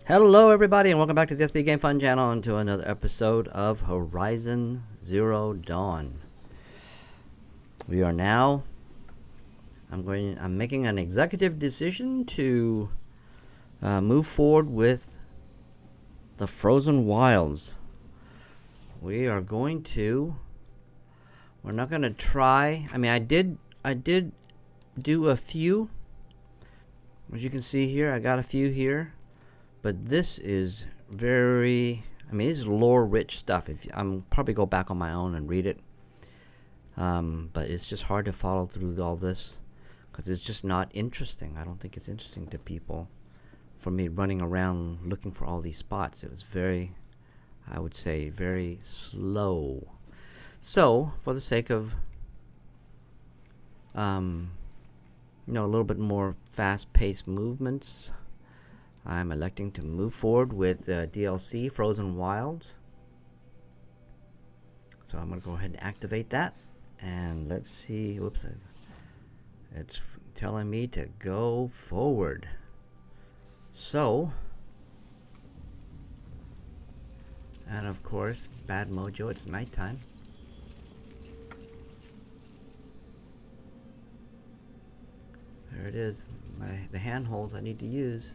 Hello everybody and welcome back to the SBGameFun channel and to another episode of Horizon Zero Dawn. We are now I'm making an executive decision to move forward with the Frozen Wilds. We're not going to try. I did do a few. As you can see here, I got a few here. But this is this is lore-rich stuff. I'm probably go back on my own and read it. But it's just hard to follow through all this because it's just not interesting. I don't think it's interesting to people. For me, running around looking for all these spots, it was very slow. So, for the sake of a little bit more fast-paced movements, I'm electing to move forward with DLC Frozen Wilds. So I'm going to go ahead and activate that. And let's see. Whoops. It's telling me to go forward. So. And of course, bad mojo. It's nighttime. There it is. The handholds I need to use.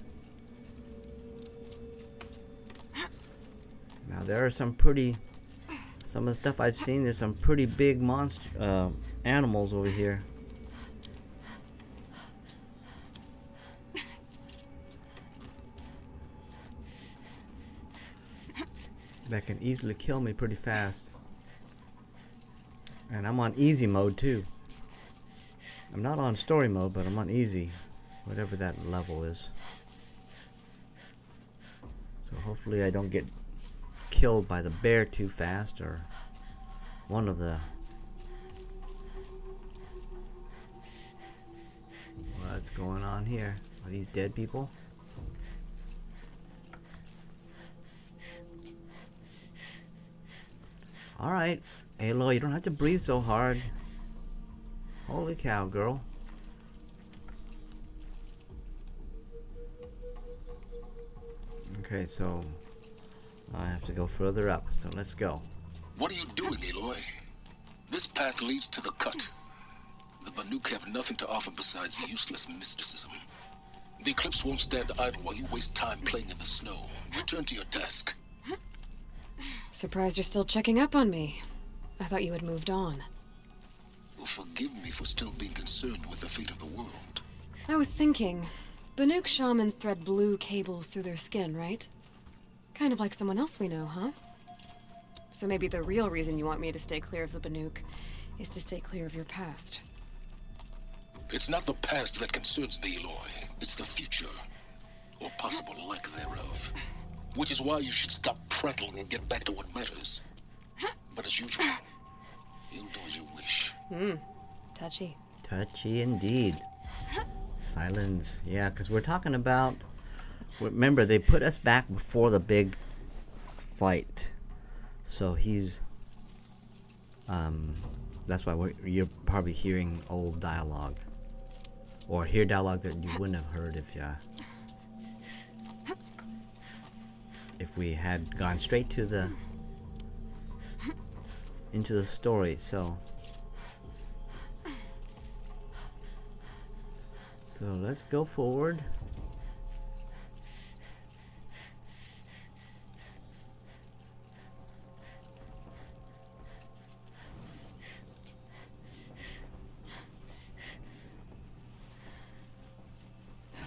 Now there are some of the stuff I've seen, there's some pretty big animals over here. That can easily kill me pretty fast. And I'm on easy mode too. I'm not on story mode, but I'm on easy, whatever that level is. So hopefully I don't get killed by the bear too fast, or one of the... What's going on here? Are these dead people? Alright, Aloy, you don't have to breathe so hard. Holy cow, girl. Okay, so I have to go further up, so let's go. What are you doing, Aloy? This path leads to the cut. The Banuk have nothing to offer besides useless mysticism. The Eclipse won't stand idle while you waste time playing in the snow. Return to your task. Surprised you're still checking up on me. I thought you had moved on. Well, forgive me for still being concerned with the fate of the world. I was thinking, Banuk shamans thread blue cables through their skin, right? Kind of like someone else we know, huh? So maybe the real reason you want me to stay clear of the Banuk is to stay clear of your past. It's not the past that concerns me, Aloy. It's the future. Or possible lack thereof. Which is why you should stop prattling and get back to what matters. But as usual, you'll do as you wish. Touchy. Touchy indeed. Silence. Yeah, because we're talking about... Remember, they put us back before the big fight. So he's... that's why you're probably hearing old dialogue. Or hear dialogue that you wouldn't have heard if we had gone straight to into the story. So let's go forward.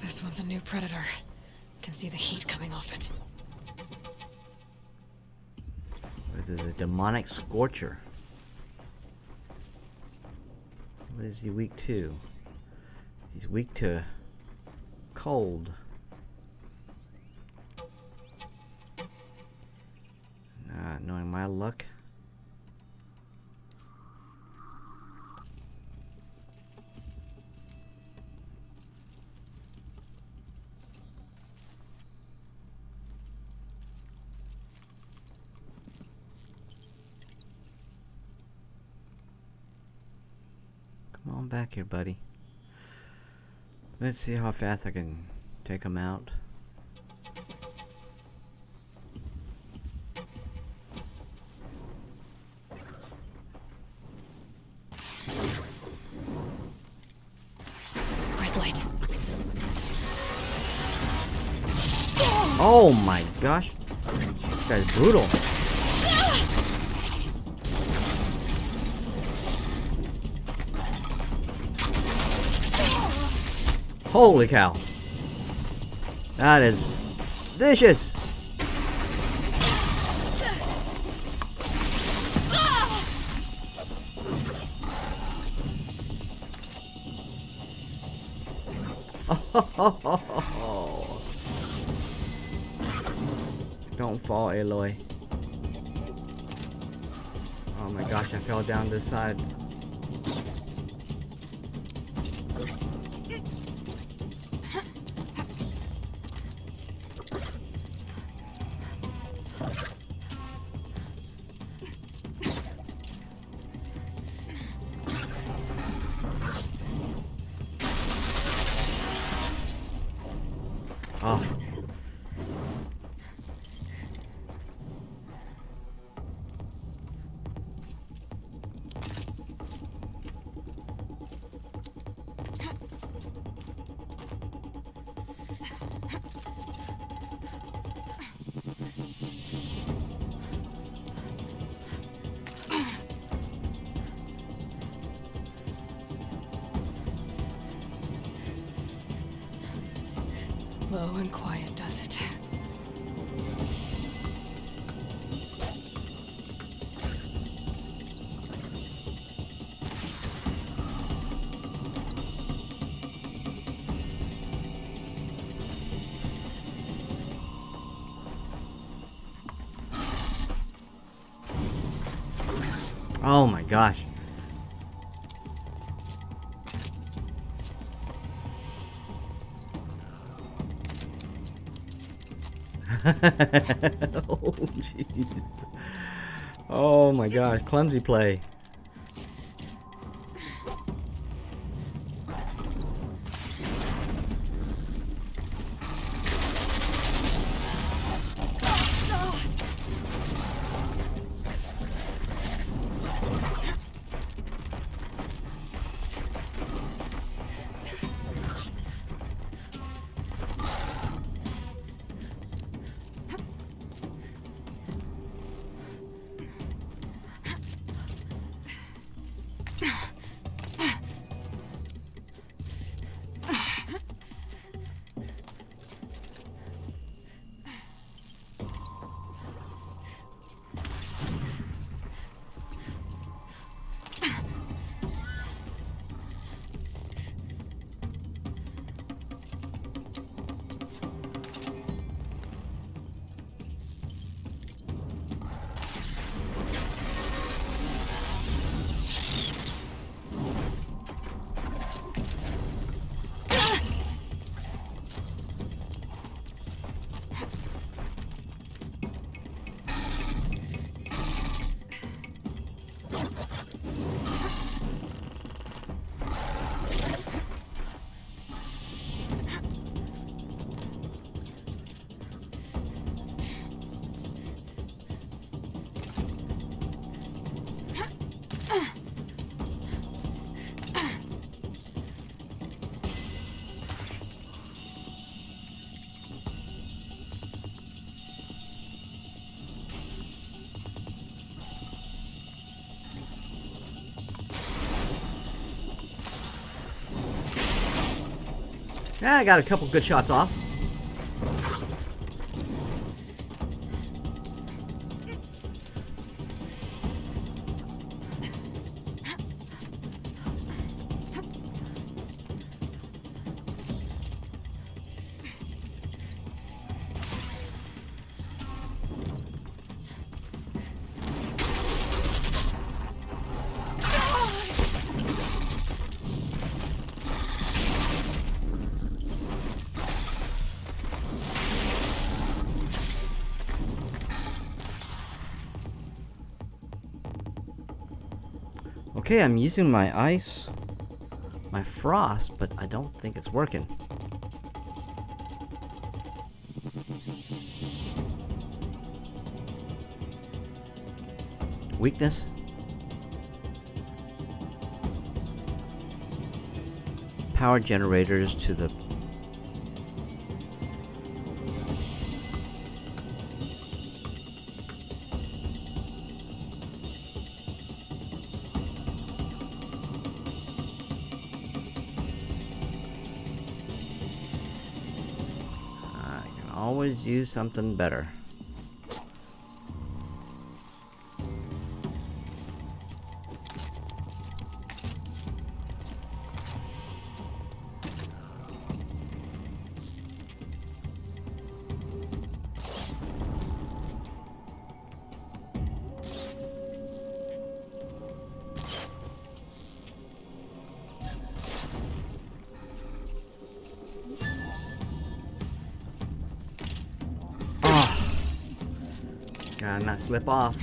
This one's a new predator. Can see the heat coming off it. This is a demonic scorcher. What is he weak to? He's weak to cold. Knowing my luck. Come on back here, buddy. Let's see how fast I can take him out. Oh my gosh. This guy's brutal. Holy cow. That is vicious. Don't fall, Aloy. Oh my gosh, I fell down this side. Oh. Low and quiet does it. Oh my gosh. Oh jeez. Oh my gosh, clumsy play. Yeah, I got a couple good shots off. Okay, I'm using my ice, my frost, but I don't think it's working. Weakness. Power generators to the always use something better. Gotta not slip off.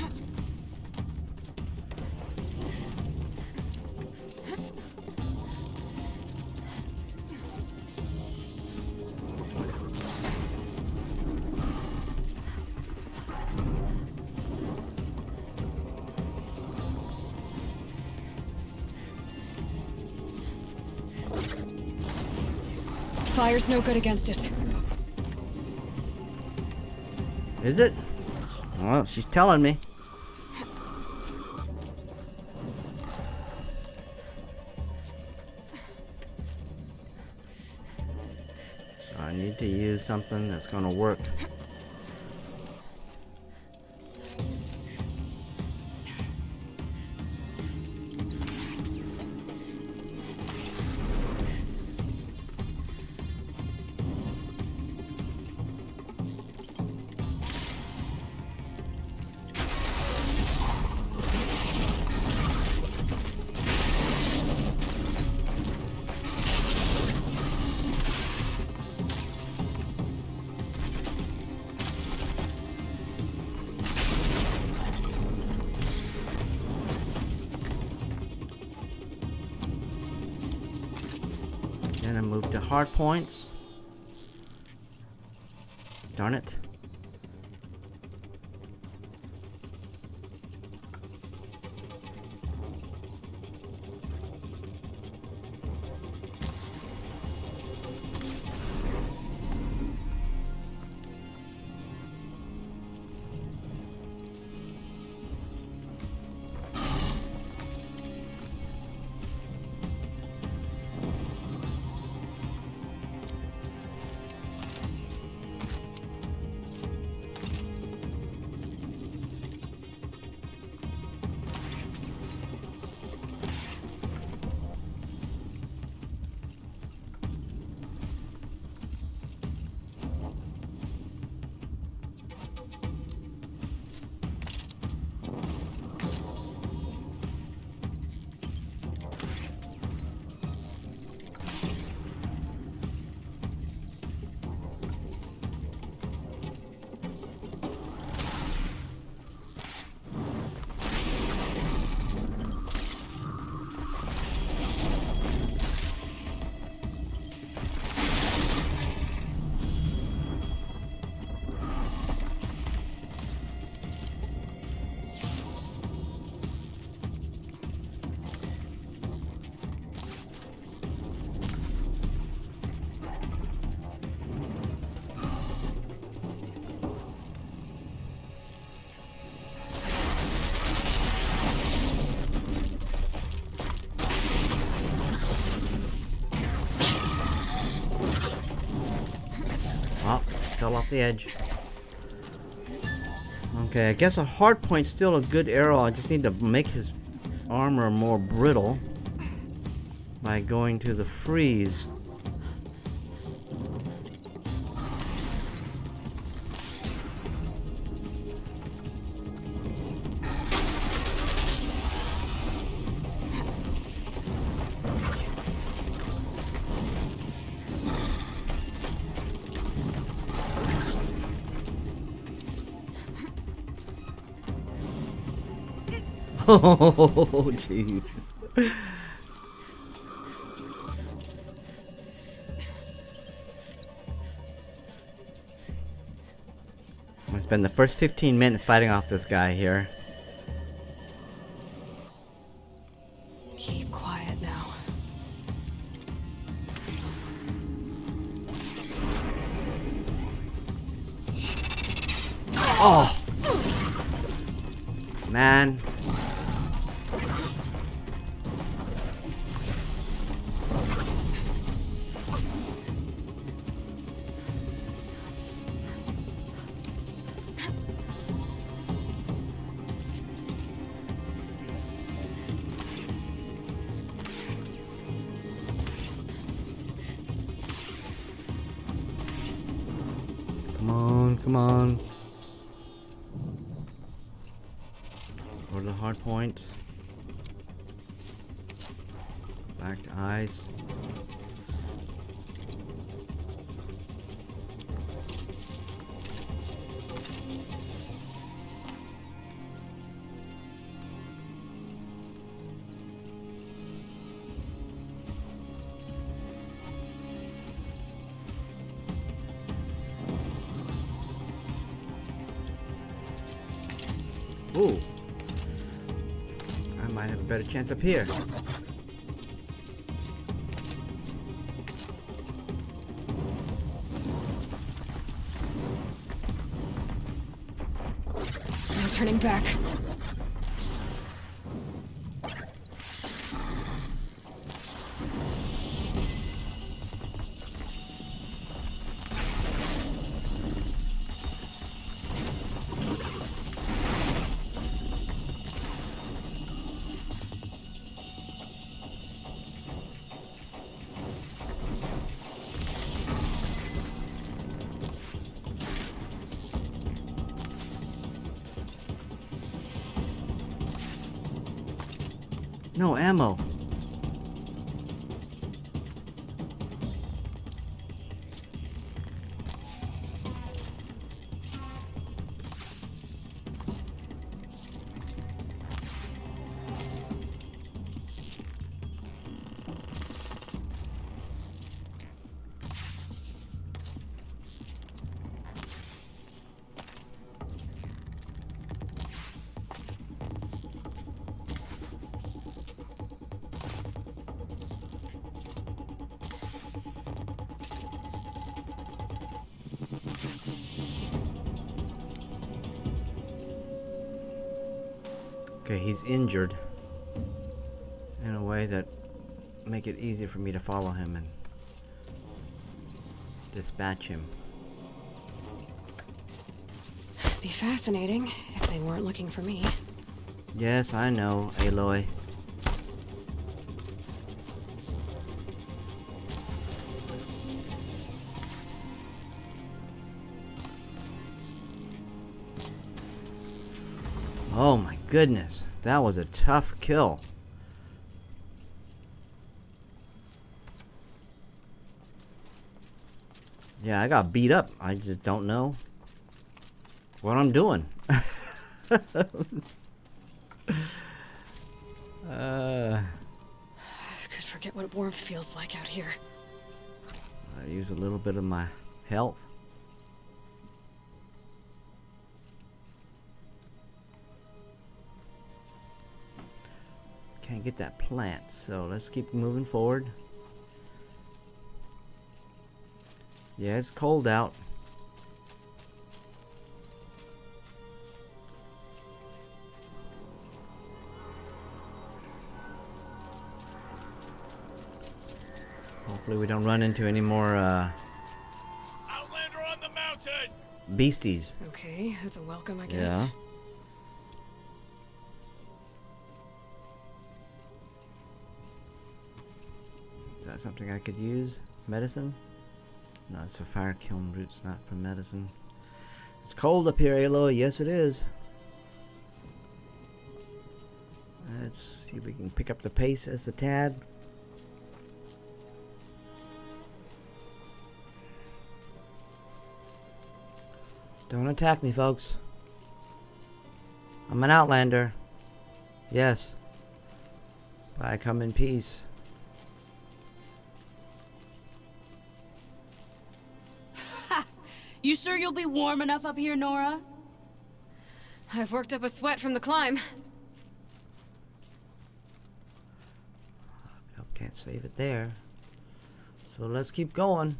Fire's no good against it. Is it? Well, she's telling me. So I need to use something that's gonna work. Then I move to hard points. Darn it. Fell off the edge. Okay, I guess a hard point's still a good arrow. I just need to make his armor more brittle by going to the freeze. Oh, jeez. I'm gonna spend the first 15 minutes fighting off this guy here. Keep quiet now. Oh! Man. Come on. Go to the hard points. Back to eyes. Ooh. I might have a better chance up here. No turning back. No ammo. Okay, he's injured in a way that make it easier for me to follow him and dispatch him. Be fascinating if they weren't looking for me. Yes, I know, Aloy. Oh my goodness, that was a tough kill. Yeah, I got beat up. I just don't know what I'm doing. I could forget what warmth feels like out here. I use a little bit of my health. Can't get that plant, so let's keep moving forward. Yeah, it's cold out. Hopefully we don't run into any more Outlander on the mountain! beasties. Okay, that's a welcome, I guess. Yeah. Is that something I could use? Medicine? No, it's a fire kiln roots, not for medicine. It's cold up here, Aloy. Yes, it is. Let's see if we can pick up the pace as a tad. Don't attack me, folks. I'm an outlander. Yes. But I come in peace. You sure you'll be warm enough up here, Nora? I've worked up a sweat from the climb. Nope, can't save it there. So let's keep going.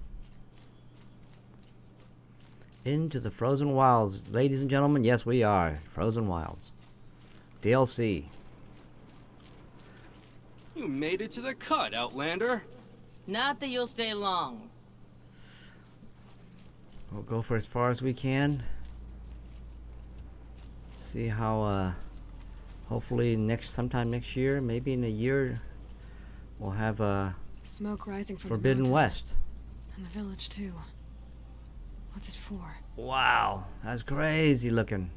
Into the Frozen Wilds. Ladies and gentlemen, yes we are. Frozen Wilds. DLC. You made it to the cut, Outlander. Not that you'll stay long. We'll go for as far as we can. See how hopefully sometime next year, maybe in a year, we'll have Smoke rising from Forbidden the mountain. West. And the village too. What's it for? Wow, that's crazy looking.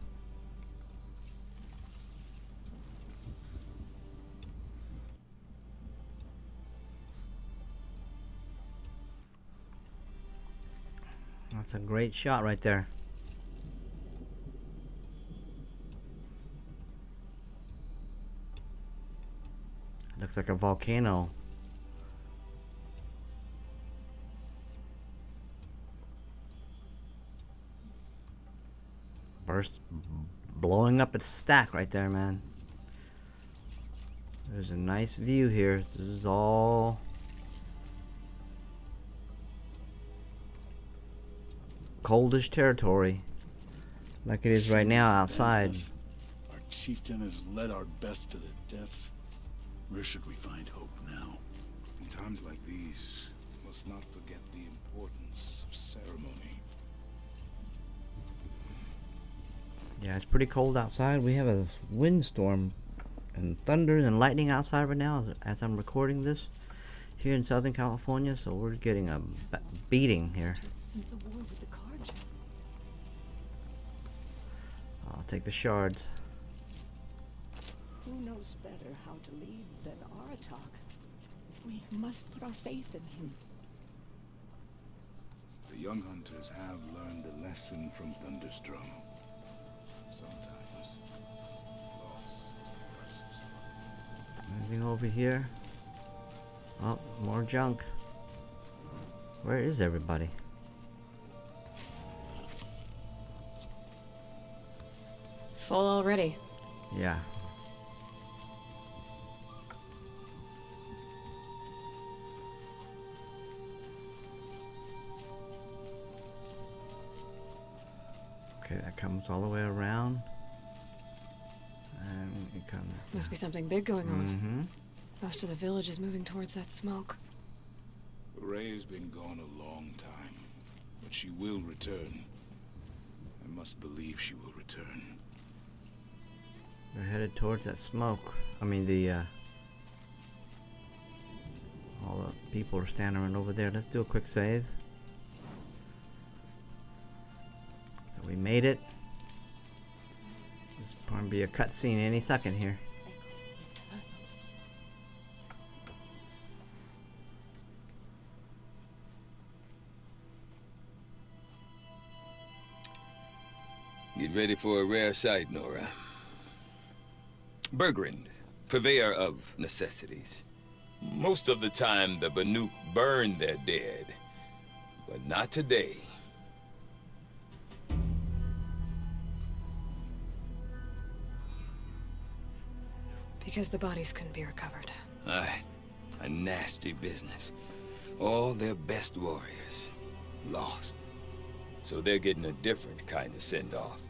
That's a great shot right there. Looks like a volcano. Blowing up its stack right there, man. There's a nice view here. This is all coldish territory, like it is right now outside. Our chieftain has led our best to their deaths. Where should we find hope now? In times like these, we must not forget the importance of ceremony. Yeah, it's pretty cold outside. We have a windstorm and thunder and lightning outside right now as I'm recording this here in Southern California, so we're getting a beating here. Since the war with the Carja. I'll take the shards. Who knows better how to lead than Aratak? We must put our faith in him. The young hunters have learned a lesson from Thunderstrom. Sometimes, loss is the price of survival. Anything over here? Oh, more junk. Where is everybody? Full already. Yeah. Okay, that comes all the way around. And it comes. Must be something big going on. Mm-hmm. Most of the village is moving towards that smoke. Ray has been gone a long time, but she will return. I must believe she will return. They're headed towards that smoke. I mean, all the people are standing right over there. Let's do a quick save. So we made it. There's probably be a cutscene any second here. Get ready for a rare sight, Nora. Bergrand, purveyor of necessities. Most of the time, the Banuk burn their dead, but not today. Because the bodies couldn't be recovered. Aye, a nasty business. All their best warriors lost. So they're getting a different kind of send-off.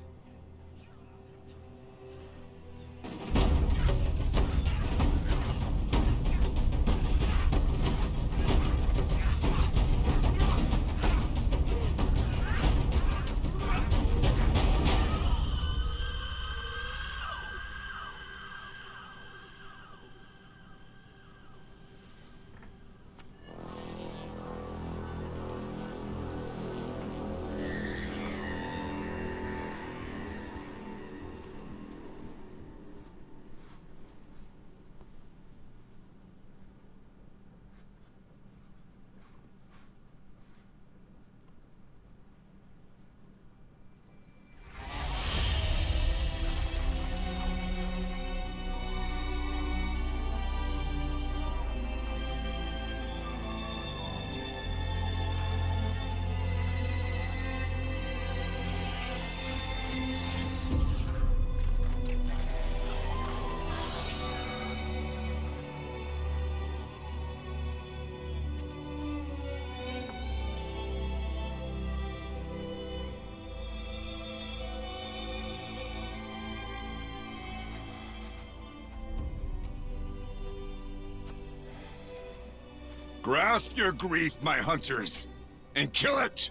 Grasp your grief, my hunters, and kill it!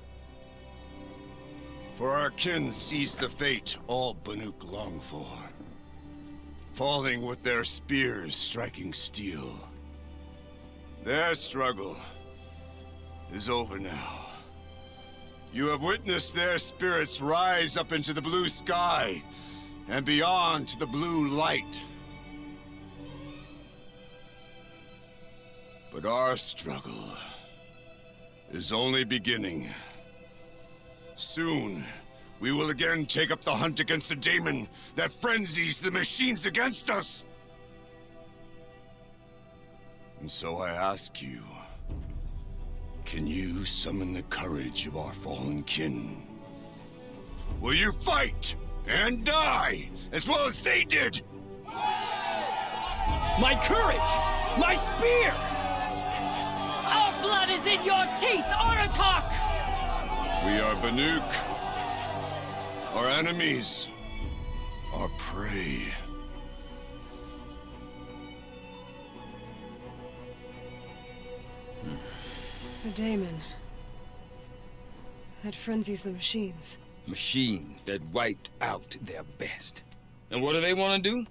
For our kin sees the fate all Banuk long for. Falling with their spears striking steel. Their struggle is over now. You have witnessed their spirits rise up into the blue sky and beyond to the blue light. But our struggle is only beginning. Soon, we will again take up the hunt against the demon that frenzies the machines against us. And so I ask you, can you summon the courage of our fallen kin? Will you fight and die as well as they did? My courage! My spear! Our blood is in your teeth, Aratak! We are Banuk. Our enemies. Our prey. The daemon. That frenzies the machines. Machines that wiped out their best. And what do they want to do?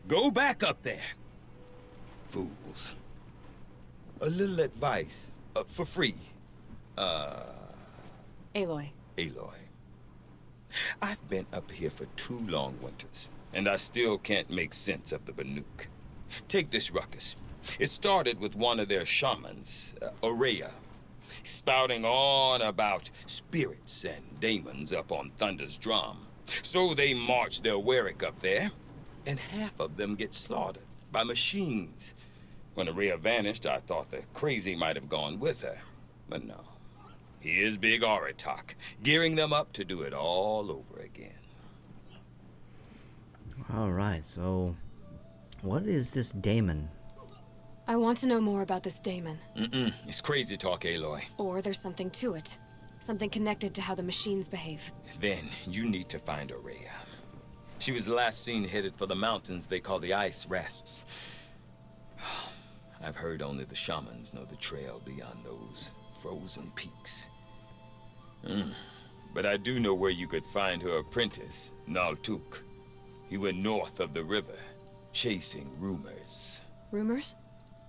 Go back up there. Fools. A little advice, for free. Aloy. Aloy. I've been up here for 2 long winters, and I still can't make sense of the Banuk. Take this ruckus. It started with one of their shamans, Aurea, spouting on about spirits and daemons up on Thunder's drum. So they march their Warwick up there, and half of them get slaughtered by machines. When Aurea vanished, I thought the crazy might have gone with her, but no. Here's Big Aratak, gearing them up to do it all over again. All right, so what is this daemon? I want to know more about this daemon. It's crazy talk, Aloy. Or there's something to it. Something connected to how the machines behave. Then you need to find Aurea. She was last seen headed for the mountains they call the Ice Rafts. I've heard only the shamans know the trail beyond those frozen peaks. But I do know where you could find her apprentice, Naltuk. He went north of the river, chasing rumors. Rumors?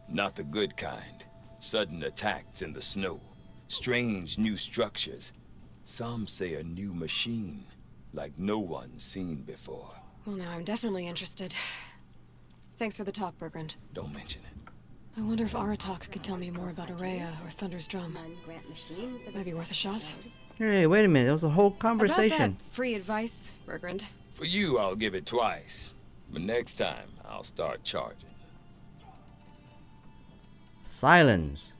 Not the good kind. Sudden attacks in the snow. Strange new structures. Some say a new machine, like no one's seen before. Well, now I'm definitely interested. Thanks for the talk, Bergrand. Don't mention it. I wonder if Aratak can tell me more about Aurea or Thunder's drum. Might be worth a shot. Hey, wait a minute. That was the whole conversation. About that free advice, Bergrand. For you, I'll give it twice. But next time, I'll start charging. Silence.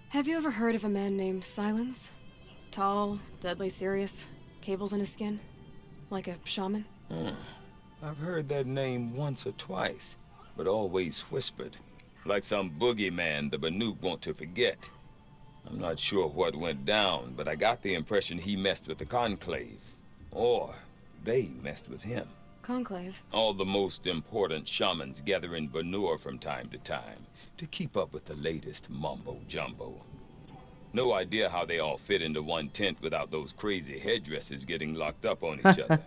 Have you ever heard of a man named Silence? Tall, deadly serious, cables in his skin? Like a shaman? I've heard that name once or twice, but always whispered. Like some boogeyman the Banuk want to forget. I'm not sure what went down, but I got the impression he messed with the Conclave. Or they messed with him. Conclave? All the most important shamans gather in Banur from time to time to keep up with the latest mumbo-jumbo. No idea how they all fit into one tent without those crazy headdresses getting locked up on each other.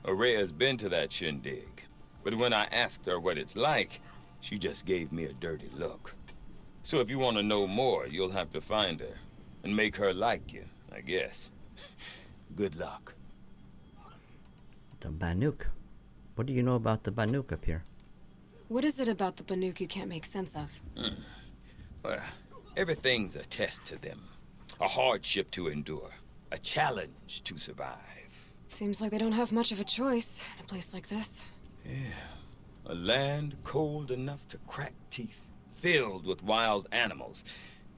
Aurea's been to that shindig, but when I asked her what it's like, she just gave me a dirty look. So if you want to know more, you'll have to find her and make her like you, I guess. Good luck. The Banuk. What do you know about the Banuk up here? What is it about the Banuk you can't make sense of? Well, everything's a test to them. A hardship to endure. A challenge to survive. Seems like they don't have much of a choice in a place like this. Yeah. A land cold enough to crack teeth. Filled with wild animals.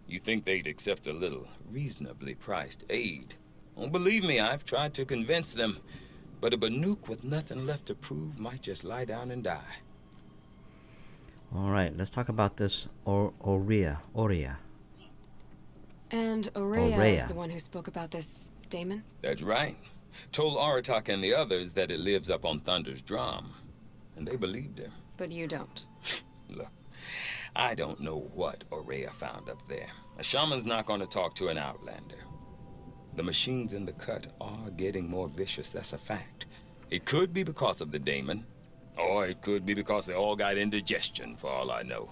You think they'd accept a little reasonably priced aid. Oh, believe me, I've tried to convince them. But a Banuk with nothing left to prove might just lie down and die. All right, let's talk about this Aurea. And Aurea is the one who spoke about this daemon? That's right. Told Aratak and the others that it lives up on Thunder's drum. And they believed him. But you don't. Look, I don't know what Aurea found up there. A shaman's not going to talk to an outlander. The machines in the cut are getting more vicious, that's a fact. It could be because of the daemon, or it could be because they all got indigestion, for all I know.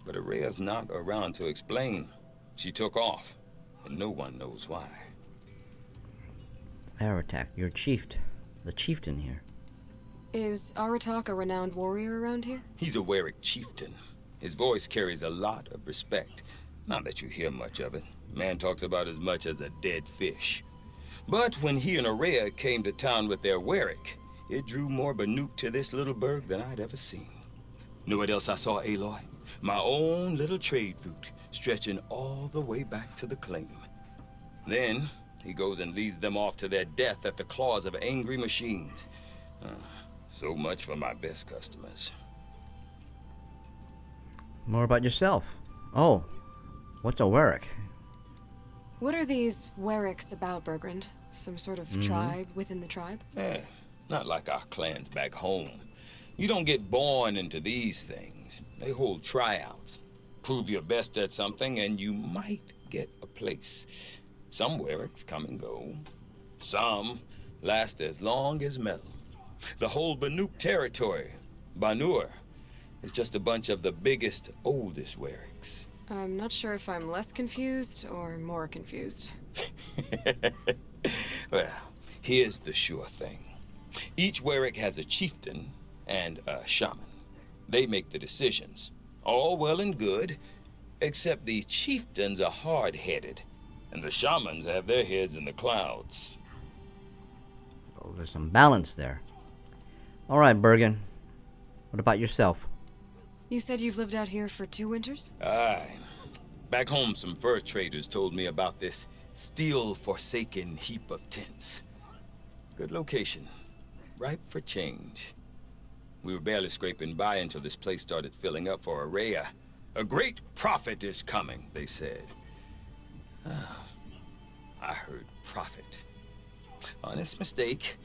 But Aurea's not around to explain. She took off, and no one knows why. Aratak, your the chieftain here. Is Aratak a renowned warrior around here? He's a Warwick chieftain. His voice carries a lot of respect. Not that you hear much of it. Man talks about as much as a dead fish. But when he and Araya came to town with their Warwick, it drew more Banuk to this little burg than I'd ever seen. Know what else I saw, Aloy? My own little trade route, stretching all the way back to the claim. Then, he goes and leads them off to their death at the claws of angry machines. So much for my best customers. More about yourself. Oh, what's a Warwick? What are these Warwicks about, Bergrand? Some sort of tribe within the tribe? Not like our clans back home. You don't get born into these things. They hold tryouts. Prove your best at something and you might get a place. Some Warwicks come and go. Some last as long as metal. The whole Banuk territory, Banur, is just a bunch of the biggest, oldest Warwicks. I'm not sure if I'm less confused or more confused. Well, here's the sure thing. Each Warwick has a chieftain and a shaman. They make the decisions. All well and good, except the chieftains are hard-headed, and the shamans have their heads in the clouds. Oh, there's some balance there. All right, Bergen. What about yourself? You said you've lived out here for 2 winters? Aye. Back home, some fur traders told me about this steel-forsaken heap of tents. Good location. Ripe for change. We were barely scraping by until this place started filling up for Araya. A great prophet is coming, they said. I heard prophet. Honest mistake.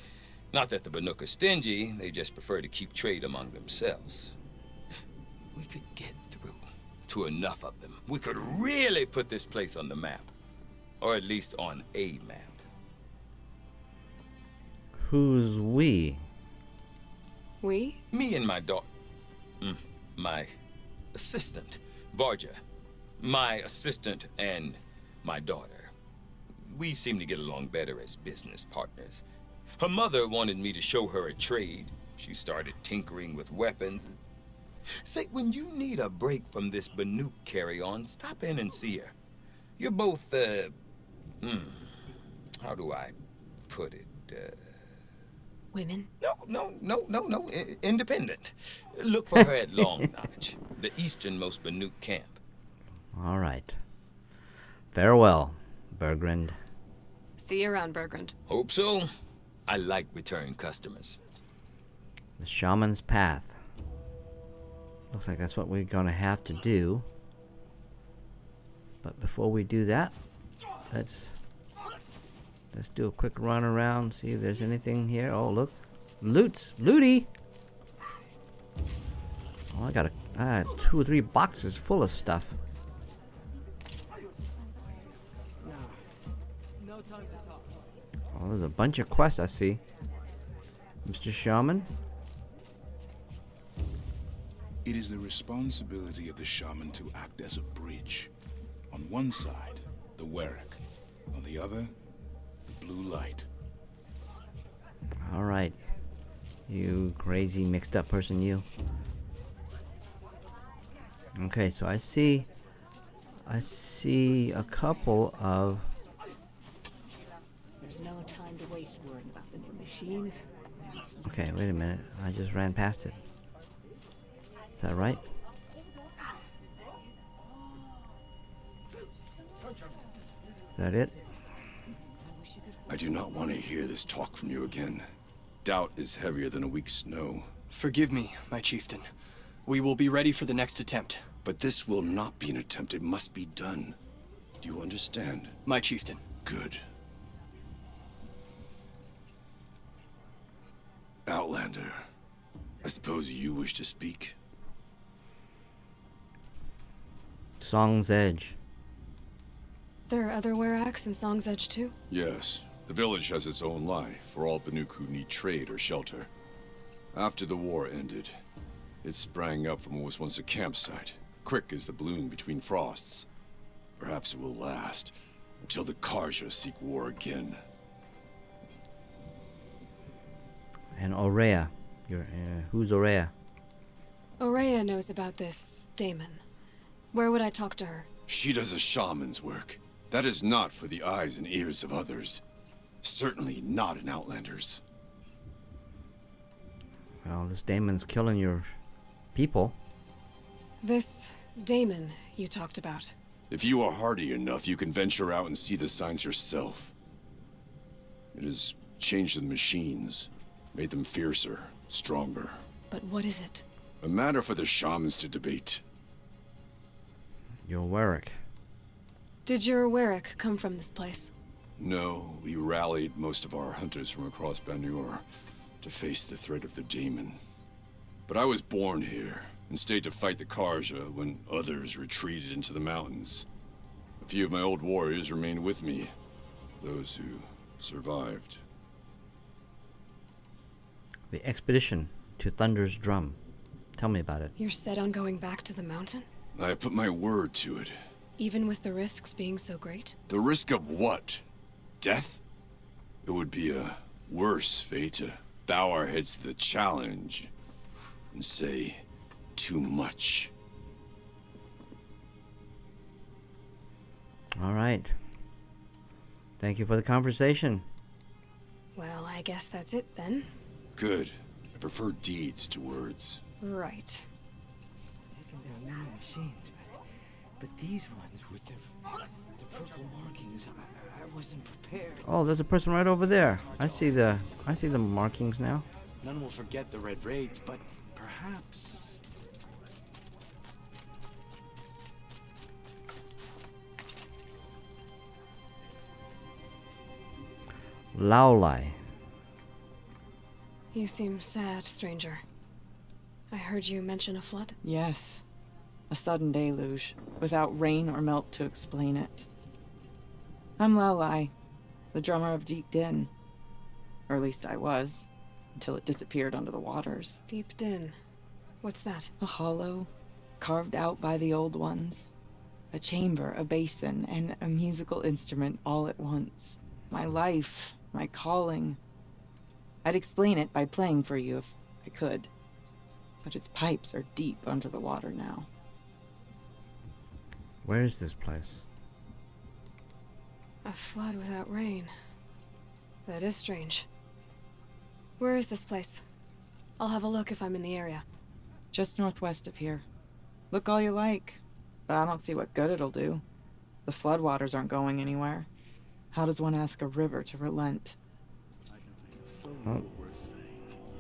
Not that the Banuk are stingy, they just prefer to keep trade among themselves. We could get through to enough of them. We could really put this place on the map. Or at least on a map. Who's we? We? Me and my daughter. My assistant, Varja. My assistant and my daughter. We seem to get along better as business partners. Her mother wanted me to show her a trade. She started tinkering with weapons. Say, when you need a break from this Banuk carry-on, stop in and see her. You're both, how do I put it, Women? No, independent. Look for her at Long Notch, the easternmost Banuk camp. All right. Farewell, Bergrand. See you around, Bergrand. Hope so. I like return customers. The Shaman's Path. Looks like that's what we're gonna have to do. But before we do that, let's do a quick run around, see if there's anything here. Oh, look. Looty! Oh, I had 2 or 3 boxes full of stuff. No time to talk. Oh, there's a bunch of quests I see. Mr. Shaman? It is the responsibility of the shaman to act as a bridge. On one side, the Warwick. On the other, the blue light. Alright. You crazy mixed up person, you. Okay, so I see a couple of... There's no time to waste worrying about the new machines. Okay, wait a minute. I just ran past it. Is that right? Is that it? I do not want to hear this talk from you again. Doubt is heavier than a week's snow. Forgive me, my chieftain. We will be ready for the next attempt. But this will not be an attempt. It must be done. Do you understand? My chieftain. Good. Outlander, I suppose you wish to speak? Song's Edge. There are other Warracks in Song's Edge too? Yes. The village has its own life for all Banuk who need trade or shelter. After the war ended, it sprang up from what was once a campsite, quick as the bloom between frosts. Perhaps it will last, until the Karja seek war again. And Aurea. Who's Aurea? Aurea knows about this Damon. Where would I talk to her? She does a shaman's work. That is not for the eyes and ears of others. Certainly not an Outlander's. Well, this Damon's killing your people. This Damon you talked about. If you are hardy enough, you can venture out and see the signs yourself. It has changed the machines, made them fiercer, stronger. But what is it? A matter for the shamans to debate. Your Warwick. Did your Warwick come from this place? No, we rallied most of our hunters from across Banur to face the threat of the demon. But I was born here and stayed to fight the Karja when others retreated into the mountains. A few of my old warriors remained with me, those who survived. The expedition to Thunder's Drum. Tell me about it. You're set on going back to the mountain? I have put my word to it. Even with the risks being so great? The risk of what? Death? It would be a worse fate to bow our heads to the challenge and say too much. All right. Thank you for the conversation. Well, I guess that's it then. Good. I prefer deeds to words. Right. Taking down many machines, but these ones with the purple markings, I wasn't prepared. Oh, there's a person right over there. I see the markings now. None will forget the red raids, but perhaps. Laolai. You seem sad, stranger. I heard you mention a flood? Yes. A sudden deluge, without rain or melt to explain it. I'm Laolai, the drummer of Deep Din. Or at least I was, until it disappeared under the waters. Deep Din. What's that? A hollow, carved out by the old ones. A chamber, a basin, and a musical instrument all at once. My life, my calling. I'd explain it by playing for you if I could. But its pipes are deep under the water now. Where is this place? A flood without rain. That is strange. Where is this place? I'll have a look if I'm in the area. Just northwest of here. Look all you like, but I don't see what good it'll do. The floodwaters aren't going anywhere. How does one ask a river to relent?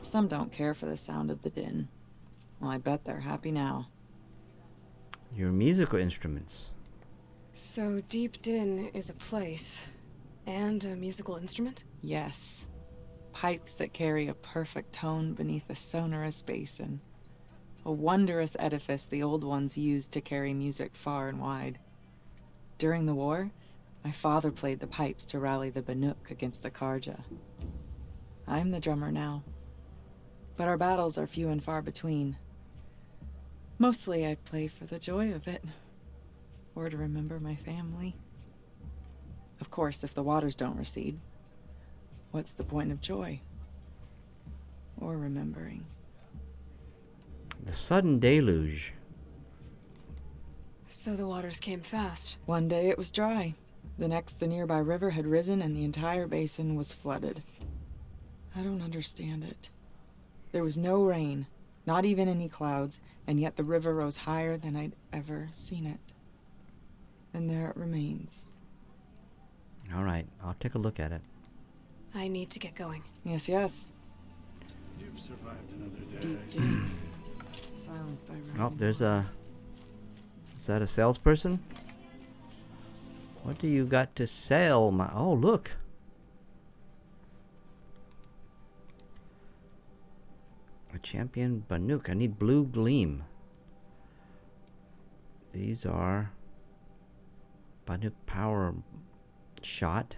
Some don't care for the sound of the din. Well, I bet they're happy now. Your musical instruments. So Deep Din is a place and a musical instrument? Yes. Pipes that carry a perfect tone beneath a sonorous basin. A wondrous edifice the old ones used to carry music far and wide. During the war, my father played the pipes to rally the Banuk against the Karja. I'm the drummer now. But our battles are few and far between. Mostly I play for the joy of it. Or to remember my family. Of course, if the waters don't recede, what's the point of joy? Or remembering? The sudden deluge. So the waters came fast. One day it was dry. The next, the nearby river had risen and the entire basin was flooded. I don't understand it. There was no rain, not even any clouds, and yet the river rose higher than I'd ever seen it. And there it remains. All right, I'll take a look at it. I need to get going. Yes, yes. You've survived another day. Silenced by rising Oh, there's a... waters. Is that a salesperson? What do you got to sell, my... Oh, look. A champion Banuk. I need blue gleam. These are Banuk power shot.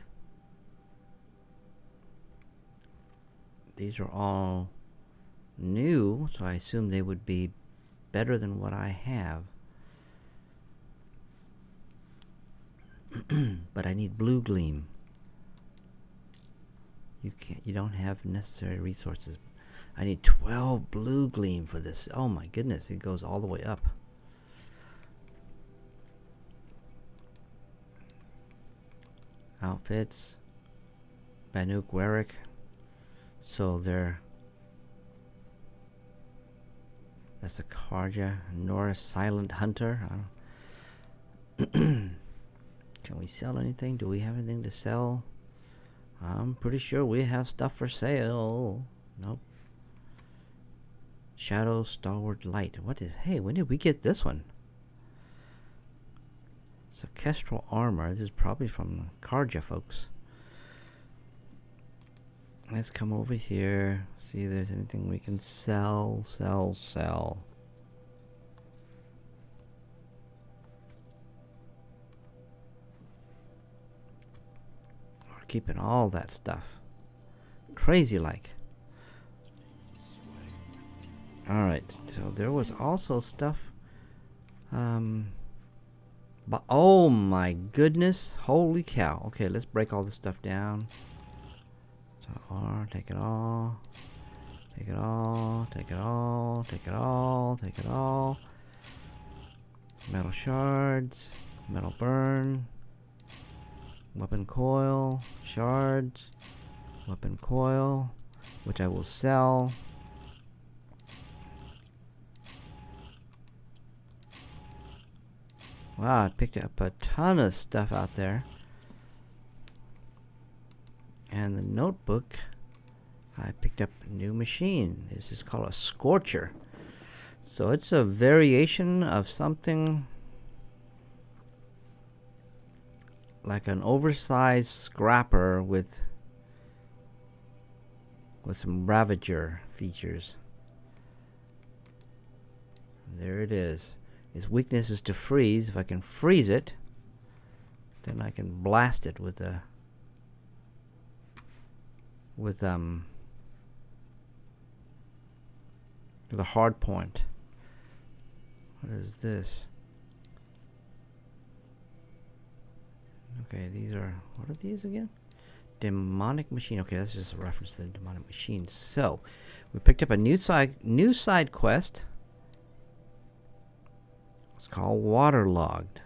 These are all new, so I assume they would be better than what I have. But I need blue gleam. You don't have necessary resources. I need 12 blue gleam for this. Oh my goodness, it goes all the way up. Outfits. Banuk Warwick. So they're... That's the Karja. Norris Silent Hunter. Can we sell anything? Do we have anything to sell? I'm pretty sure we have stuff for sale. Nope. Shadow Stalwart Light. What is... Hey, when did we get this one? It's a Kestrel Armor. This is probably from Karja, folks. Let's come over here. See if there's anything we can sell. Sell. We're keeping all that stuff. Crazy like. Alright, so there was also stuff. But oh my goodness. Holy cow. Okay, let's break all this stuff down. So R, take it all. Take it all. Take it all. Take it all. Take it all. Metal shards. Metal burn. Weapon coil. Shards. Weapon coil. Which I will sell. Wow, I picked up a ton of stuff out there. And the notebook, I picked up a new machine. This is called a Scorcher. So it's a variation of something like an oversized scrapper with some Ravager features. There it is. Its weakness is to freeze. If I can freeze it, then I can blast it with a hard point. What is this? Okay, these are... What are these again? Demonic Machine. Okay, that's just a reference to the Demonic Machine. So, we picked up a new side quest. It's called Waterlogged.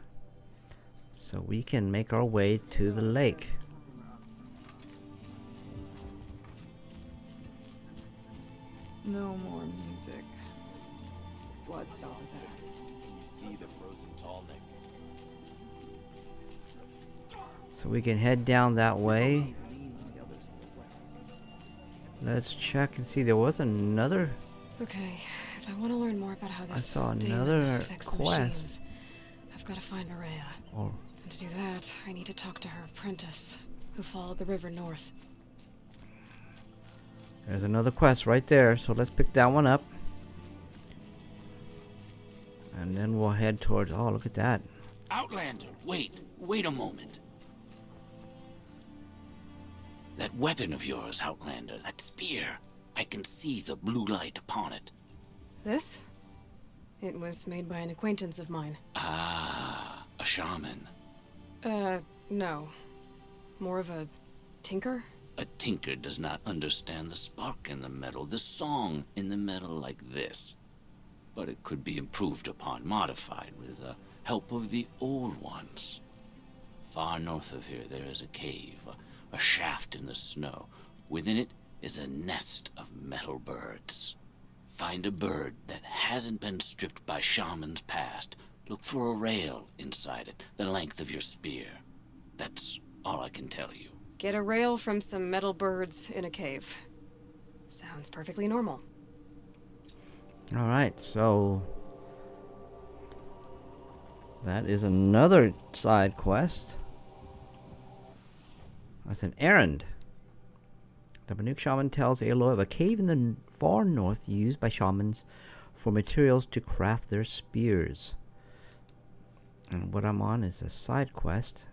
So we can make our way to the lake. No more music. Floods out of that. You see the frozen tall neck. So we can head down that way. Let's check and see. There was another... Okay, if I want to learn more about how this I saw daemon another affects the quest. machines, I've got to find Maria. Oh. And to do that, I need to talk to her apprentice, who followed the river north. There's another quest right there, so let's pick that one up. And then we'll head towards... Oh, look at that. Outlander, wait a moment. That weapon of yours, Outlander, that spear, I can see the blue light upon it. This? It was made by an acquaintance of mine. Ah, a shaman. No. More of a tinker? A tinker does not understand the spark in the metal, the song in the metal like this. But it could be improved upon, modified with the help of the old ones. Far north of here there is a cave, a shaft in the snow. Within it is a nest of metal birds. Find a bird that hasn't been stripped by shamans past. Look for a rail inside it, the length of your spear. That's all I can tell you. Get a rail from some metal birds in a cave. Sounds perfectly normal. Alright, so... that is another side quest. That's an errand. The Banuk shaman tells Aloy of a cave in the far north used by shamans for materials to craft their spears. And what I'm on is a side quest.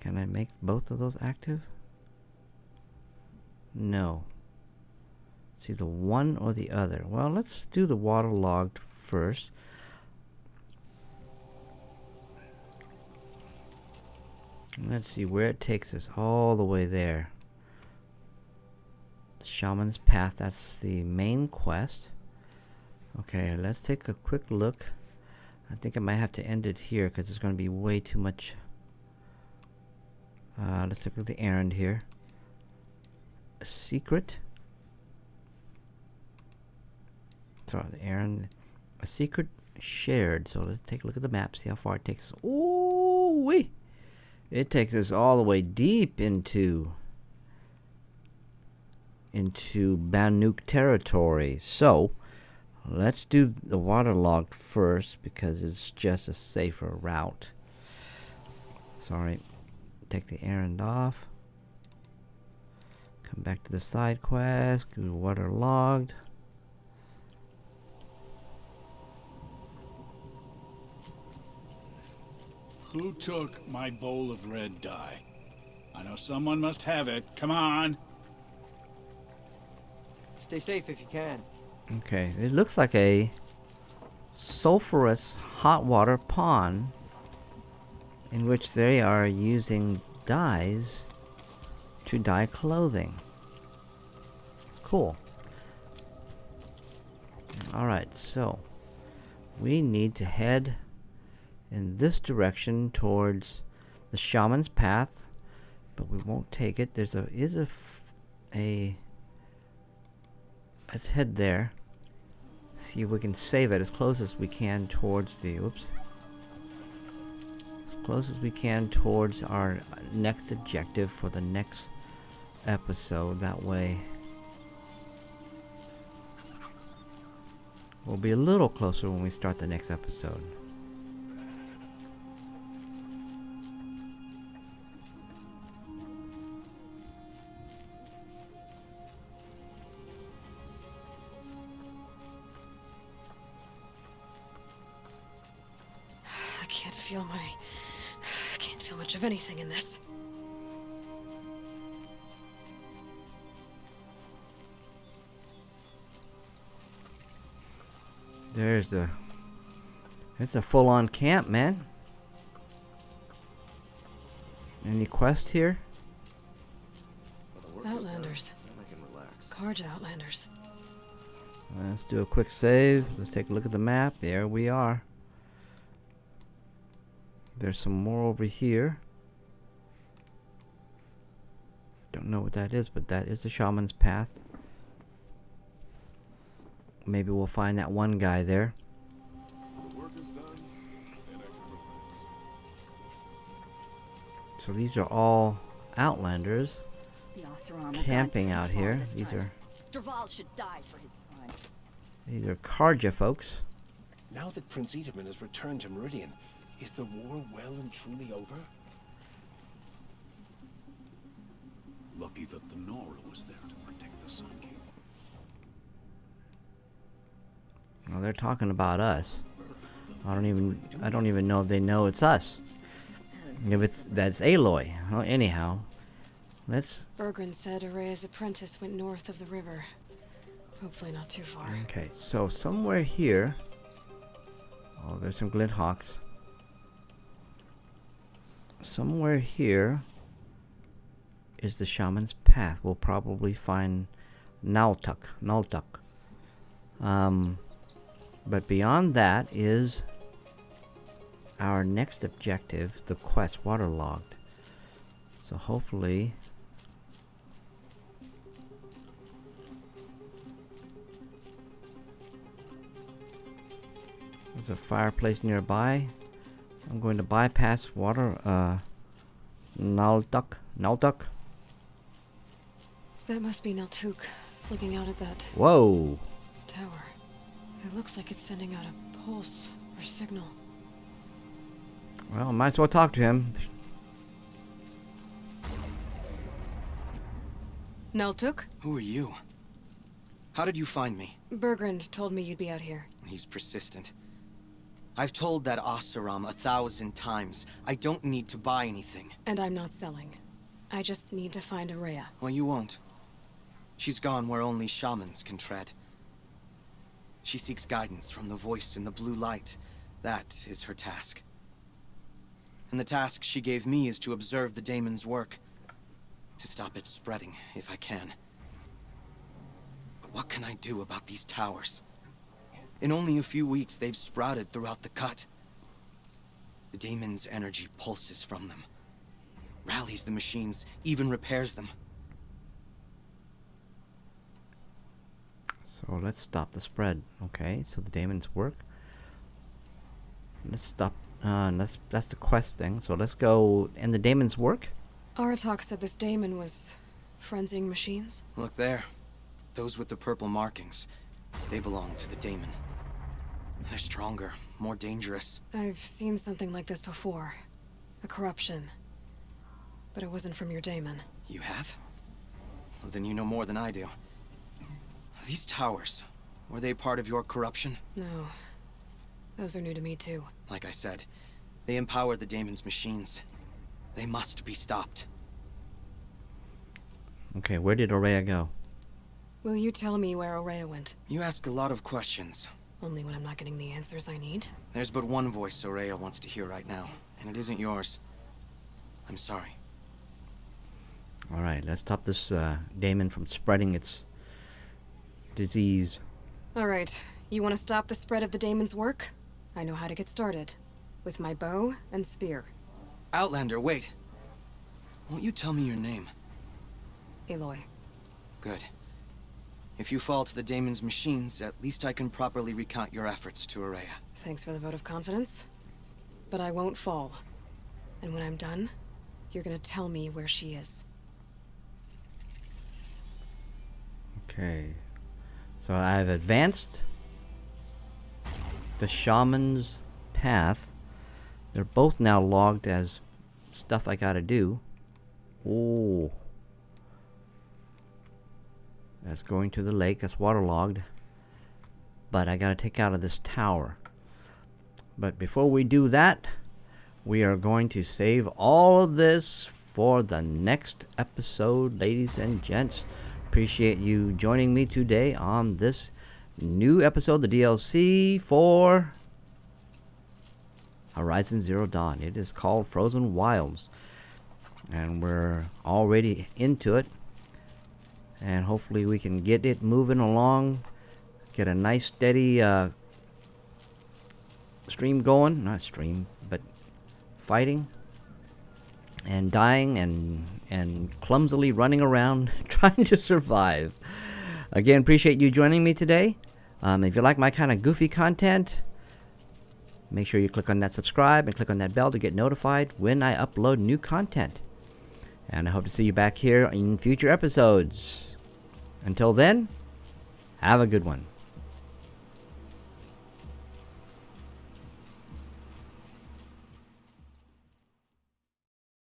Can I make both of those active? No. It's either one or the other. Well, let's do the waterlogged first. Let's see where it takes us. All the way there. Shaman's Path, that's the main quest. Okay, let's take a quick look. I think I might have to end it here because it's going to be way too much. Let's look at the errand here. A secret. Sorry, the errand. A secret shared. So let's take a look at the map, see how far it takes us. Ooh wee! It takes us all the way deep into Banuk territory. So let's do the waterlogged first because it's just a safer route. Sorry. Take the errand off. Come back to the side quest. Do waterlogged. Who took my bowl of red dye? I know someone must have it. Come on. Stay safe if you can. Okay, it looks like a sulfurous hot water pond in which they are using dyes to dye clothing. Cool. Alright, so we need to head in this direction towards the Shaman's Path, but we won't take it. There's let's head there. See if we can save it as close as we can towards the as close as we can towards our next objective for the next episode. That way we'll be a little closer when we start the next episode. I can't feel much of anything in this. It's a full-on camp, man. Any quest here? Outlanders. Karja Outlanders. Let's do a quick save. Let's take a look at the map. There we are. There's some more over here. Don't know what that is, but that is the Shaman's Path. Maybe we'll find that one guy there. So these are all Outlanders camping out here. These are Karja folks. Now that Prince Edelman has returned to Meridian, is the war well and truly over? Lucky that the Nora was there to protect the Sun King. Well, they're talking about us. I don't even know if they know it's us. If that's Aloy. Well, anyhow, let's. Bergren said Araya's apprentice went north of the river. Hopefully not too far. Okay, so somewhere here. Oh, there's some glint hawks. Somewhere here is the Shaman's Path. We'll probably find Naltuk. But beyond that is our next objective, the quest, waterlogged. So hopefully there's a fireplace nearby. I'm going to bypass water, Naltuk. That must be Naltuk, looking out at that Whoa! tower. It looks like it's sending out a pulse or signal. Well, might as well talk to him. Naltuk? Who are you? How did you find me? Bergrand told me you'd be out here. He's persistent. I've told that Oseram 1,000 times. I don't need to buy anything. And I'm not selling. I just need to find Araya. Well, you won't. She's gone where only shamans can tread. She seeks guidance from the voice in the blue light. That is her task. And the task she gave me is to observe the daemon's work. To stop it spreading, if I can. What can I do about these towers? In only a few weeks, they've sprouted throughout the cut. The daemon's energy pulses from them, rallies the machines, even repairs them. So let's stop the spread. Okay, so the daemons work. Let's stop. That's the quest thing. So let's go. And the daemons work? Aratok said this daemon was frenzying machines. Look there. Those with the purple markings. They belong to the daemon. They're stronger, more dangerous. I've seen something like this before. A corruption. But it wasn't from your daemon. You have? Well, then you know more than I do. These towers, were they part of your corruption? No. Those are new to me too. Like I said, they empower the daemon's machines. They must be stopped. Okay, where did Aurea go? Will you tell me where Aurea went? You ask a lot of questions. Only when I'm not getting the answers I need. There's but one voice Aurea wants to hear right now, and it isn't yours. I'm sorry. Alright, let's stop this daemon from spreading its disease. Alright, you want to stop the spread of the daemon's work? I know how to get started. With my bow and spear. Outlander, wait. Won't you tell me your name? Aloy. Good. If you fall to the daemon's machines, at least I can properly recount your efforts to Aurea. Thanks for the vote of confidence. But I won't fall. And when I'm done, you're gonna tell me where she is. Okay. So I've advanced the shaman's path. They're both now logged as stuff I gotta do. Oh. That's going to the lake. That's waterlogged. But I gotta take out of this tower. But before we do that, we are going to save all of this for the next episode, ladies and gents. Appreciate you joining me today on this new episode, the DLC for Horizon Zero Dawn. It is called Frozen Wilds. And we're already into it. And hopefully we can get it moving along. Get a nice steady stream going. Not stream, but fighting. And dying and clumsily running around trying to survive. Again, appreciate you joining me today. If you like my kind of goofy content, make sure you click on that subscribe and click on that bell to get notified when I upload new content. And I hope to see you back here in future episodes. Until then, have a good one.